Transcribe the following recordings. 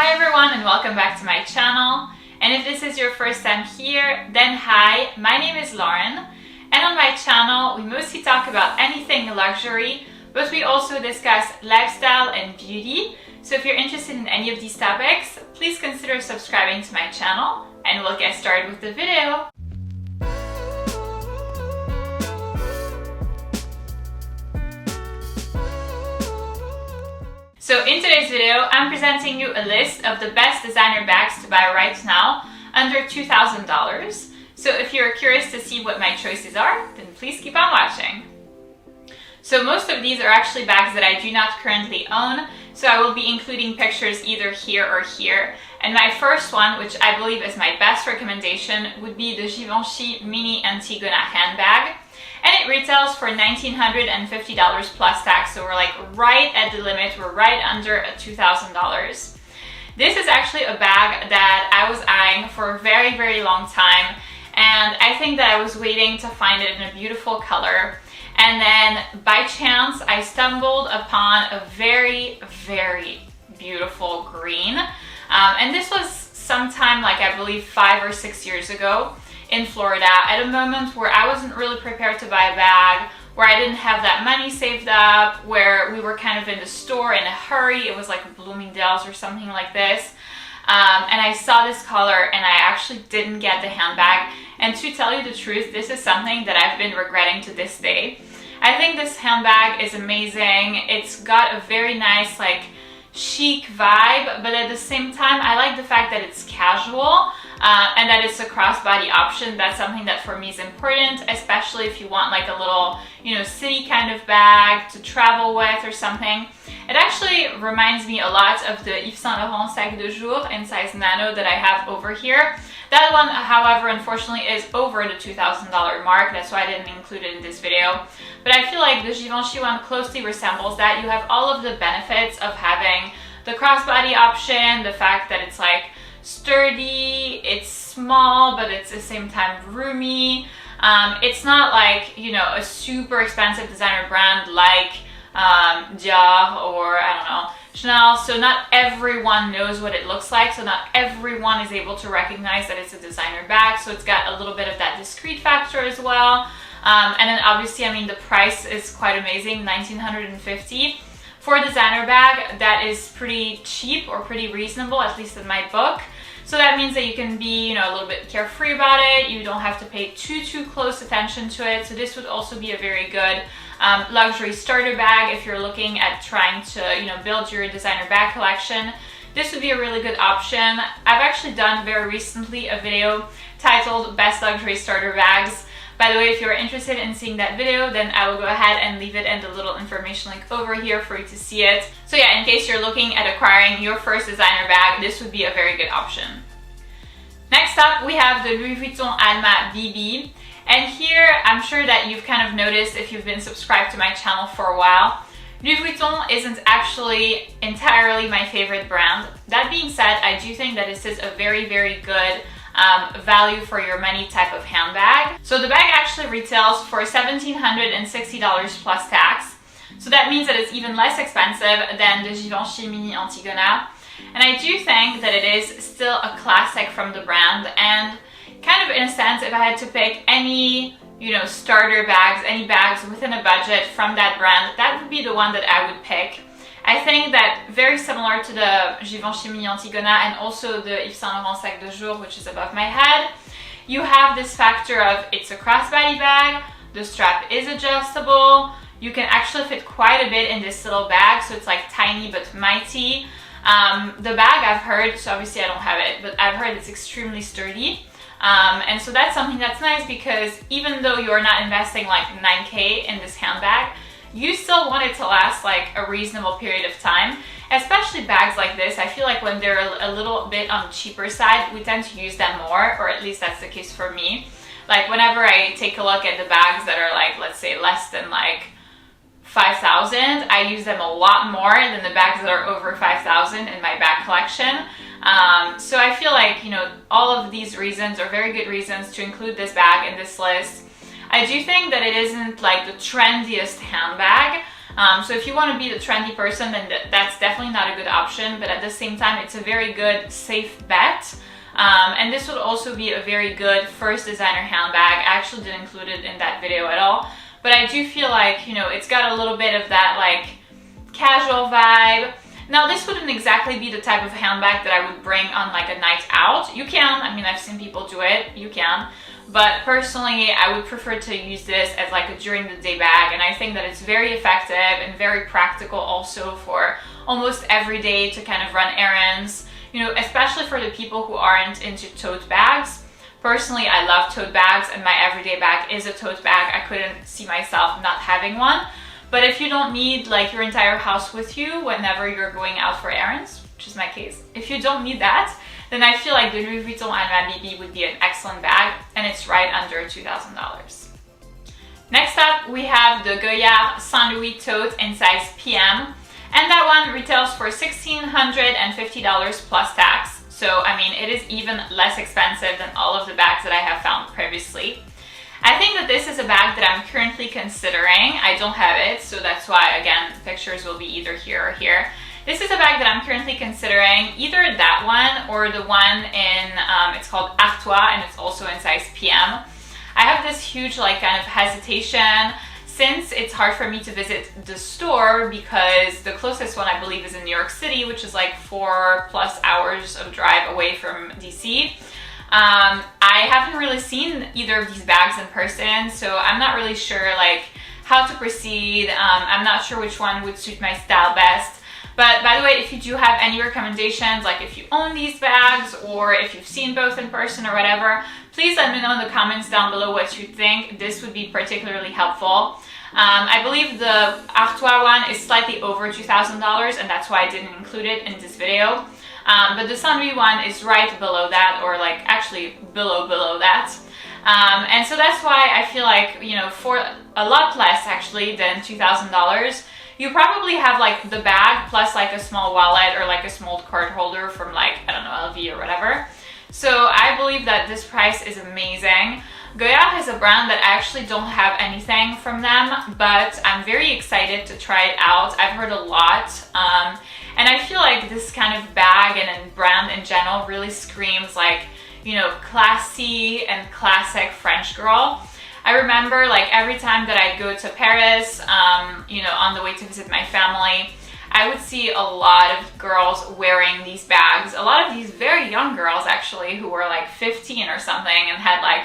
Hi everyone and welcome back to my channel. And if this is your first time here, then hi, my name is Laurent. And on my channel, we mostly talk about anything luxury, but we also discuss lifestyle and beauty. So if you're interested in any of these topics, please consider subscribing to my channel and we'll get started with the video. So in today's video, I'm presenting you a list of the best designer bags to buy right now under $2,000. So if you're curious to see what my choices are, then please keep on watching. So most of these are actually bags that I do not currently own, so I will be including pictures either here or here. And my first one, which I believe is my best recommendation, would be the Givenchy Mini Antigona handbag. And it retails for $1,950 plus tax, so we're like right at the limit, we're right under $2,000. This is actually a bag that I was eyeing for a very, very long time, and I think that I was waiting to find it in a beautiful color. And then by chance, I stumbled upon a very, very beautiful green. And this was sometime like I believe 5 or 6 years ago in Florida, at a moment where I wasn't really prepared to buy a bag, where I didn't have that money saved up, where we were kind of in the store in a hurry. It was like Bloomingdale's or something like this. And I saw this color and I actually didn't get the handbag. And to tell you the truth, this is something that I've been regretting to this day. I think this handbag is amazing. It's got a very nice like chic vibe, but at the same time, I like the fact that it's casual and that it's a crossbody option. That's something that for me is important, especially if you want like a little, city kind of bag to travel with or something. It actually reminds me a lot of the Yves Saint Laurent sac de jour in size nano that I have over here. That one, however, unfortunately is over the $2,000 mark. That's why I didn't include it in this video. But I feel like the Givenchy one closely resembles that. You have all of the benefits of having the crossbody option, the fact that it's like sturdy, it's small, but it's at the same time roomy. It's not like, a super expensive designer brand like Dior or I don't know, Chanel. So not everyone knows what it looks like. So not everyone is able to recognize that it's a designer bag. So it's got a little bit of that discreet factor as well. And then obviously, the price is quite amazing, $1,950. For a designer bag, that is pretty cheap or pretty reasonable, at least in my book. So that means that you can be, a little bit carefree about it. You don't have to pay too close attention to it. So this would also be a very good luxury starter bag if you're looking at trying to, build your designer bag collection. This would be a really good option. I've actually done very recently a video titled Best Luxury Starter Bags. By the way, if you're interested in seeing that video, then I will go ahead and leave it in the little information link over here for you to see it. So yeah, in case you're looking at acquiring your first designer bag, this would be a very good option. Next up, we have the Louis Vuitton Alma BB. And here, I'm sure that you've kind of noticed if you've been subscribed to my channel for a while, Louis Vuitton isn't actually entirely my favorite brand. That being said, I do think that this is a very, very good value for your money type of handbag. So the bag actually retails for $1,760 plus tax. So that means that it's even less expensive than the Givenchy Mini Antigona. And I do think that it is still a classic from the brand, and kind of in a sense, if I had to pick any, starter bags, any bags within a budget from that brand, that would be the one that I would pick. I think that very similar to the Givenchy Mini Antigona and also the Yves Saint Laurent sac de jour, which is above my head, you have this factor of it's a crossbody bag, the strap is adjustable, you can actually fit quite a bit in this little bag, so it's like tiny but mighty. The bag I've heard, so obviously I don't have it, but I've heard it's extremely sturdy. And so that's something that's nice because even though you're not investing like $9K in this handbag, you still want it to last like a reasonable period of time, especially bags like this. I feel like when they're a little bit on the cheaper side, we tend to use them more, or at least that's the case for me. Like whenever I take a look at the bags that are like, let's say less than like 5,000, I use them a lot more than the bags that are over 5,000 in my bag collection. So I feel like, all of these reasons are very good reasons to include this bag in this list. I do think that it isn't like the trendiest handbag, So if you want to be the trendy person, then that's definitely not a good option, but at the same time, it's a very good, safe bet. And this would also be a very good first designer handbag. I actually didn't include it in that video at all, but I do feel like, you know, it's got a little bit of that like casual vibe. Now this wouldn't exactly be the type of handbag that I would bring on like a night out. You can, I mean, I've seen people do it, you can. But personally, I would prefer to use this as like a during the day bag, and I think that it's very effective and very practical also for almost every day to kind of run errands, you know, especially for the people who aren't into tote bags. Personally, I love tote bags, and my everyday bag is a tote bag. I couldn't see myself not having one. But if you don't need like your entire house with you whenever you're going out for errands, which is my case, if you don't need that, then I feel like the Louis Vuitton Alma BB would be an excellent bag, and it's right under $2,000. Next up, we have the Goyard Saint Louis tote in size PM, and that one retails for $1,650 plus tax. So, I mean, it is even less expensive than all of the bags that I have found previously. I think that this is a bag that I'm currently considering. I don't have it, so that's why, again, pictures will be either here or here. This is a bag that I'm currently considering, either that one or the one in, it's called Artois, and it's also in size PM. I have this huge like kind of hesitation since it's hard for me to visit the store because the closest one I believe is in New York City, which is like 4+ hours of drive away from DC. I haven't really seen either of these bags in person, so I'm not really sure like how to proceed. I'm not sure which one would suit my style best. But by the way, if you do have any recommendations, like if you own these bags or if you've seen both in person or whatever, please let me know in the comments down below what you think. This would be particularly helpful. I believe the Artois one is slightly over $2,000, and that's why I didn't include it in this video. But the Saint Louis one is right below that, or like actually below that. And so that's why I feel like, you know, for a lot less actually than $2,000, you probably have like the bag plus like a small wallet or like a small card holder from like, I don't know, LV or whatever. So I believe that this price is amazing. Goyard is a brand that I actually don't have anything from them, but I'm very excited to try it out. I've heard a lot. And I feel like this kind of bag and brand in general really screams like, you know, classy and classic French girl. I remember like every time that I'd go to Paris, you know, on the way to visit my family, I would see a lot of girls wearing these bags. A lot of these very young girls actually who were like 15 or something and had like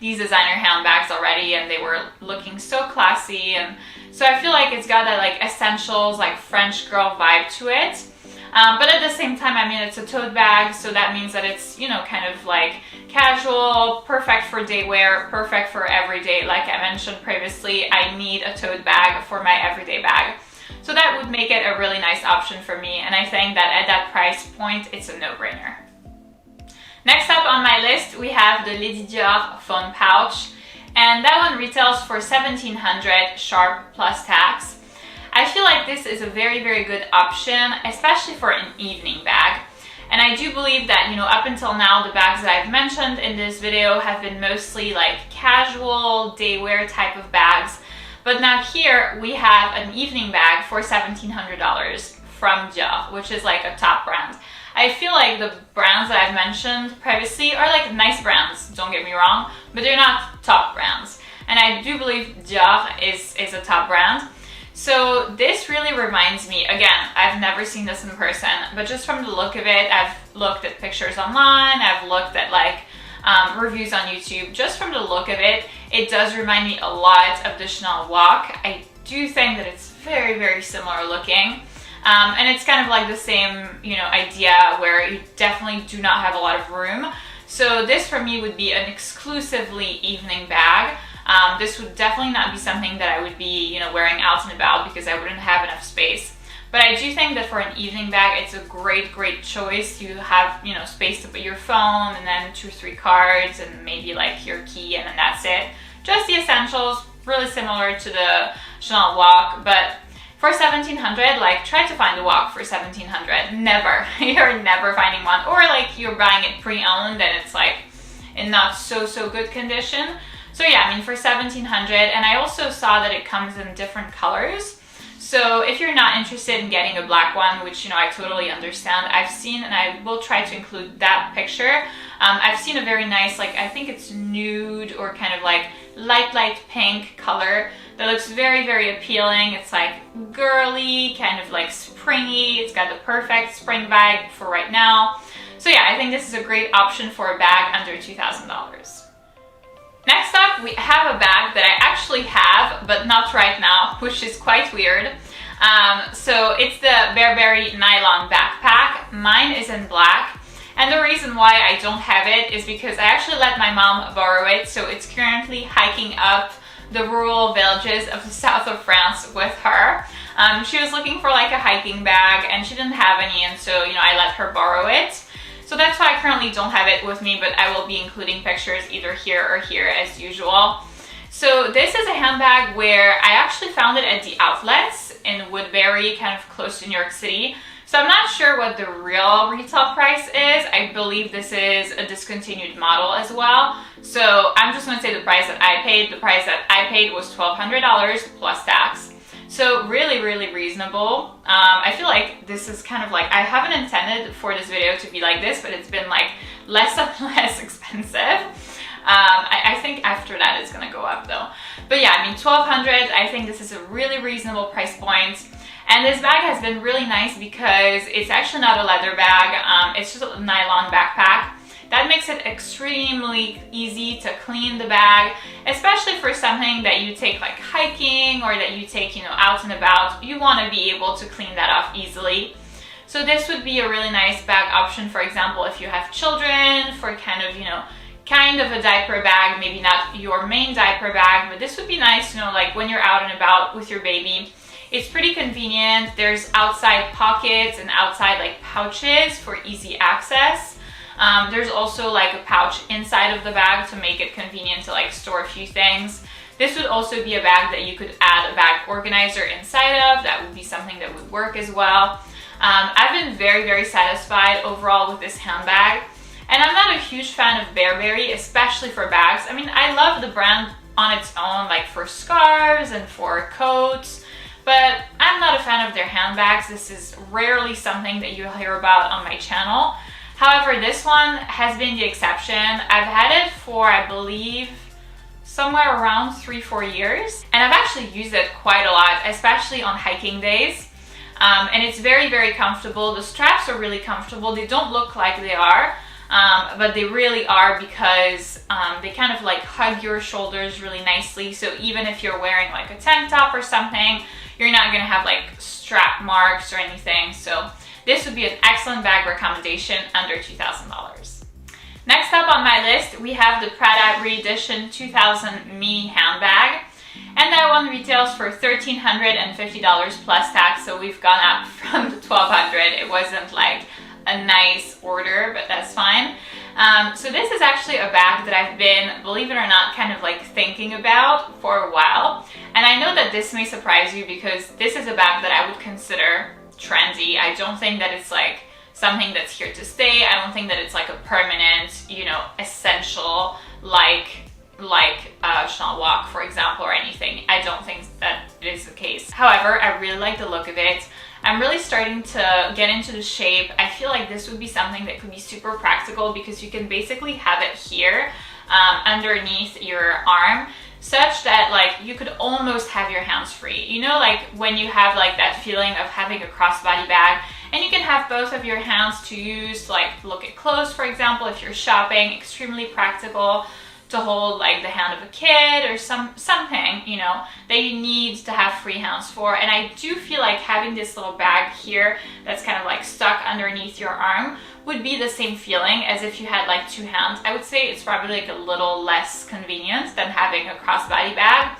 these designer handbags already, and they were looking so classy. And so I feel like it's got that like essentials, like French girl vibe to it. But at the same time, I mean, it's a tote bag, so that means that it's, you know, kind of like casual, perfect for day wear, perfect for everyday. Like I mentioned previously, I need a tote bag for my everyday bag. So that would make it a really nice option for me, and I think that at that price point, it's a no-brainer. Next up on my list, we have the Lady Dior phone pouch, and that one retails for $1,700 sharp plus tax. I feel like this is a very, very good option, especially for an evening bag. And I do believe that, you know, up until now, the bags that I've mentioned in this video have been mostly like casual, day wear type of bags. But now here we have an evening bag for $1,700 from Dior, which is like a top brand. I feel like the brands that I've mentioned previously are like nice brands, don't get me wrong, but they're not top brands. And I do believe Dior is a top brand. So this really reminds me, again, I've never seen this in person, but just from the look of it, I've looked at pictures online, I've looked at like reviews on YouTube. Just from the look of it, it does remind me a lot of the Chanel Walk. I do think that it's very, very similar looking. And it's kind of like the same, you know, idea where you definitely do not have a lot of room. So this for me would be an exclusively evening bag. This would definitely not be something that I would be, you know, wearing out and about because I wouldn't have enough space. But I do think that for an evening bag, it's a great, great choice. You have, you know, space to put your phone and then 2 or 3 cards and maybe like your key, and then that's it. Just the essentials, really similar to the Chanel Walk, but for $1,700, like try to find a walk for $1,700. Never. You're never finding one. Or like you're buying it pre-owned and it's like in not so good condition. So yeah, I mean for $1,700, and I also saw that it comes in different colors. So if you're not interested in getting a black one, which, you know, I totally understand, I've seen, and I will try to include that picture, I've seen a very nice, like, I think it's nude or kind of like light pink color that looks very, very appealing. It's like girly, kind of like springy. It's got the perfect spring vibe for right now. So yeah, I think this is a great option for a bag under $2,000. Next up, we have a bag that I actually have, but not right now, which is quite weird. So it's the Burberry nylon backpack. Mine is in black. And the reason why I don't have it is because I actually let my mom borrow it. So it's currently hiking up the rural villages of the south of France with her. She was looking for like a hiking bag and she didn't have any. And so, you know, I let her borrow it. So that's why I currently don't have it with me, but I will be including pictures either here or here as usual. So this is a handbag where I actually found it at the outlets in Woodbury, kind of close to New York City. So I'm not sure what the real retail price is. I believe this is a discontinued model as well. So I'm just gonna say the price that I paid. The price that I paid was $1,200 plus tax. So really, really reasonable. I feel like this is kind of like, I haven't intended for this video to be like this, but it's been like less and less expensive. I think after that it's gonna go up though. But yeah, I mean, $1,200, I think this is a really reasonable price point. And this bag has been really nice because it's actually not a leather bag, it's just a nylon backpack. That makes it extremely easy to clean the bag, especially for something that you take like hiking or that you take, you know, out and about. You want to be able to clean that off easily. So this would be a really nice bag option, for example, if you have children, for kind of, you know, kind of a diaper bag, maybe not your main diaper bag, but this would be nice, you know, like when you're out and about with your baby. It's pretty convenient. There's outside pockets and outside like pouches for easy access. There's also like a pouch inside of the bag to make it convenient to like store a few things. This would also be a bag that you could add a bag organizer inside of. That would be something that would work as well. I've been very, very satisfied overall with this handbag. And I'm not a huge fan of Burberry, especially for bags. I mean, I love the brand on its own, like for scarves and for coats, but I'm not a fan of their handbags. This is rarely something that you'll hear about on my channel. However, this one has been the exception. I've had it for, I believe, somewhere around 3-4 years. And I've actually used it quite a lot, especially on hiking days. And it's very, very comfortable. The straps are really comfortable. They don't look like they are, but they really are because they kind of like hug your shoulders really nicely. So even if you're wearing like a tank top or something, you're not gonna have like strap marks or anything. So this would be an excellent bag recommendation under $2,000. Next up on my list, we have the Prada Re-Edition 2000 mini handbag. And that one retails for $1,350 plus tax, so we've gone up from the $1,200. It wasn't like a nice order, but that's fine. So this is actually a bag that I've been, believe it or not, kind of like thinking about for a while. And I know that this may surprise you because this is a bag that I would consider trendy. I don't think that it's like something that's here to stay. I don't think that it's like a permanent, you know, essential like Chanel Walk, for example, or anything. I don't think that is the case. However, I really like the look of it. I'm really starting to get into the shape. I feel like this would be something that could be super practical because you can basically have it here underneath your arm, such that like you could almost have your hands free. You know, like when you have like that feeling of having a crossbody bag and you can have both of your hands to use, like look at clothes, for example, if you're shopping. Extremely practical to hold like the hand of a kid or something, you know, that you need to have free hands for. And I do feel like having this little bag here that's kind of like stuck underneath your arm would be the same feeling as if you had like two hands. I would say it's probably like a little less convenient than having a crossbody bag.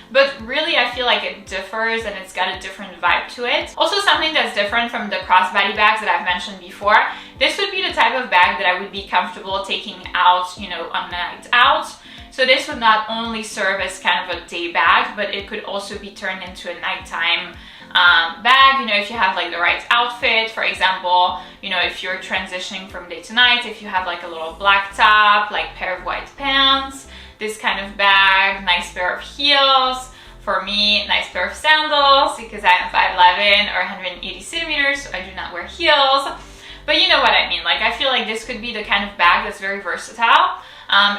But really, I feel like it differs and it's got a different vibe to it. Also, something that's different from the crossbody bags that I've mentioned before, this would be the type of bag that I would be comfortable taking out, you know, on a night out. So this would not only serve as kind of a day bag, but it could also be turned into a nighttime bag, you know, if you have like the right outfit. For example, you know, if you're transitioning from day to night, if you have like a little black top, like pair of white pants, this kind of bag, nice pair of heels. For me, nice pair of sandals because I am 5'11" or 180 centimeters, so I do not wear heels. But you know what I mean. Like, I feel like this could be the kind of bag that's very versatile.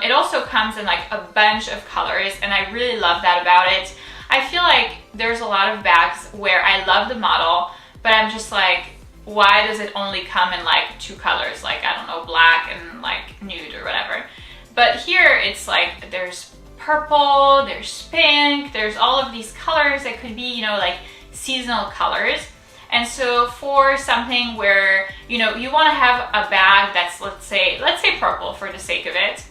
It also comes in like a bunch of colors, and I really love that about it. I feel like there's a lot of bags where I love the model, but I'm just like, why does it only come in like 2 colors? Like, I don't know, black and like nude or whatever. But here it's like there's purple, there's pink, there's all of these colors that could be, you know, like seasonal colors. And so for something where, you know, you want to have a bag that's, let's say purple for the sake of it,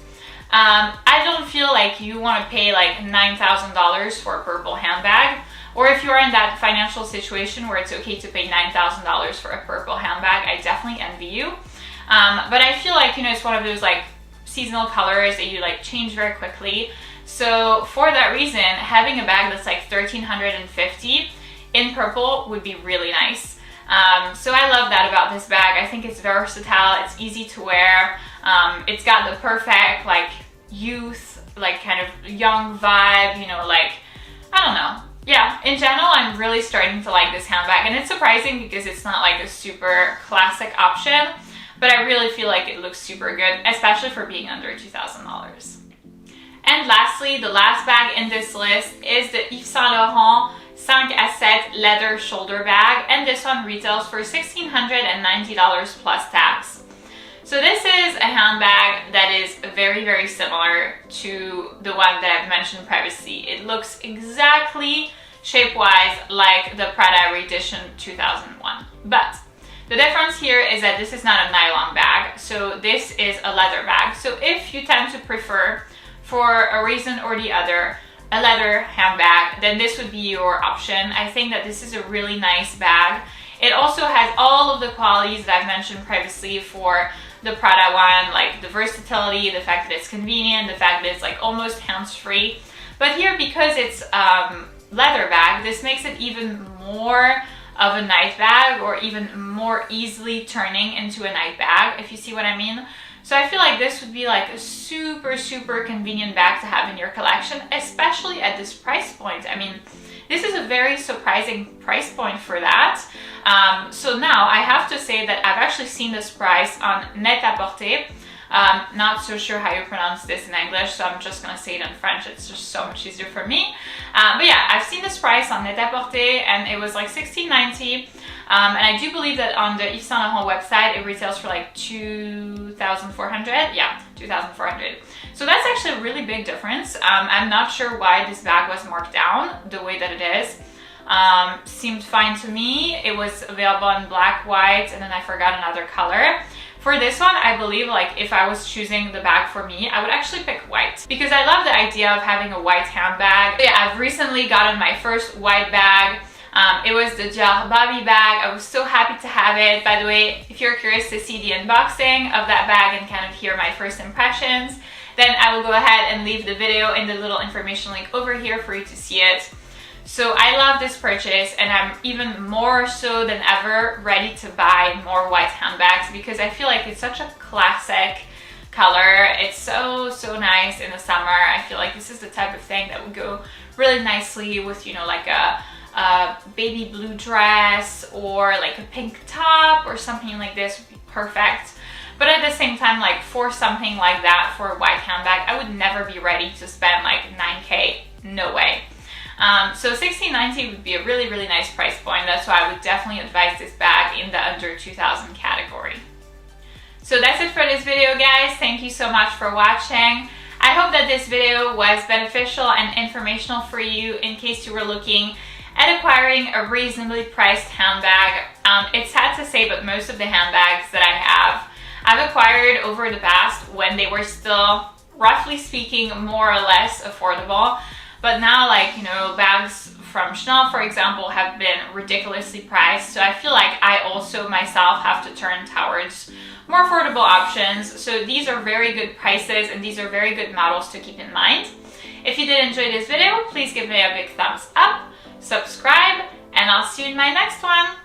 I don't feel like you want to pay like $9,000 for a purple handbag. Or if you're in that financial situation where it's okay to pay $9,000 for a purple handbag, I definitely envy you. But I feel like, you know, it's one of those like seasonal colors that you like change very quickly. So for that reason, having a bag that's like $1,350 in purple would be really nice. So I love that about this bag. I think it's versatile, it's easy to wear, it's got the perfect like youth, like kind of young vibe, you know, like, I don't know. Yeah, in general, I'm really starting to like this handbag, and it's surprising because it's not like a super classic option, but I really feel like it looks super good, especially for being under $2,000. And lastly, the last bag in this list is the Yves Saint Laurent 5 à 7 leather shoulder bag, and this one retails for $1,690 plus tax. So this is a handbag that is very, very similar to the one that I've mentioned previously. It looks exactly shape-wise like the Prada Re-Edition 2001. But the difference here is that this is not a nylon bag, so this is a leather bag. So if you tend to prefer, for a reason or the other, a leather handbag, then this would be your option. I think that this is a really nice bag. It also has all of the qualities that I've mentioned previously for the Prada one, like the versatility, the fact that it's convenient, the fact that it's like almost hands-free. But here, because it's leather bag, this makes it even more of a night bag, or even more easily turning into a night bag, if you see what I mean. So I feel like this would be like a super, super convenient bag to have in your collection, especially at this price point. I mean, this is a very surprising price point for that. So now I have to say that I've actually seen this price on Net-a-Porter. Not so sure how you pronounce this in English, so I'm just gonna say it in French. It's just so much easier for me. But yeah, I've seen this price on Net-a-Porter, and it was like $16.90. And I do believe that on the Yves Saint Laurent website, it retails for like $2,400. Yeah, $2,400. So that's actually a really big difference. I'm not sure why this bag was marked down the way that it is. Seemed fine to me. It was available in black, white, and then I forgot another color. For this one, I believe like if I was choosing the bag for me, I would actually pick white, because I love the idea of having a white handbag. Yeah, I've recently gotten my first white bag. It was the Dior Bobby bag. I was so happy to have it. By the way, if you're curious to see the unboxing of that bag and kind of hear my first impressions, then I will go ahead and leave the video in the little information link over here for you to see it. So I love this purchase, and I'm even more so than ever ready to buy more white handbags, because I feel like it's such a classic color. It's so, so nice in the summer. I feel like this is the type of thing that would go really nicely with, you know, like a baby blue dress or like a pink top or something like this would be perfect. But at the same time, like for something like that, for a white handbag, I would never be ready to spend like $9K. No way. So $16.90 would be a really, really nice price point. That's why I would definitely advise this bag in the under 2,000 category. So that's it for this video, guys. Thank you so much for watching. I hope that this video was beneficial and informational for you in case you were looking at acquiring a reasonably priced handbag. It's sad to say, but most of the handbags that I have, I've acquired over the past when they were still, roughly speaking, more or less affordable. But now, like, you know, bags from Chanel, for example, have been ridiculously priced. So I feel like I also myself have to turn towards more affordable options. So these are very good prices, and these are very good models to keep in mind. If you did enjoy this video, please give me a big thumbs up, subscribe, and I'll see you in my next one.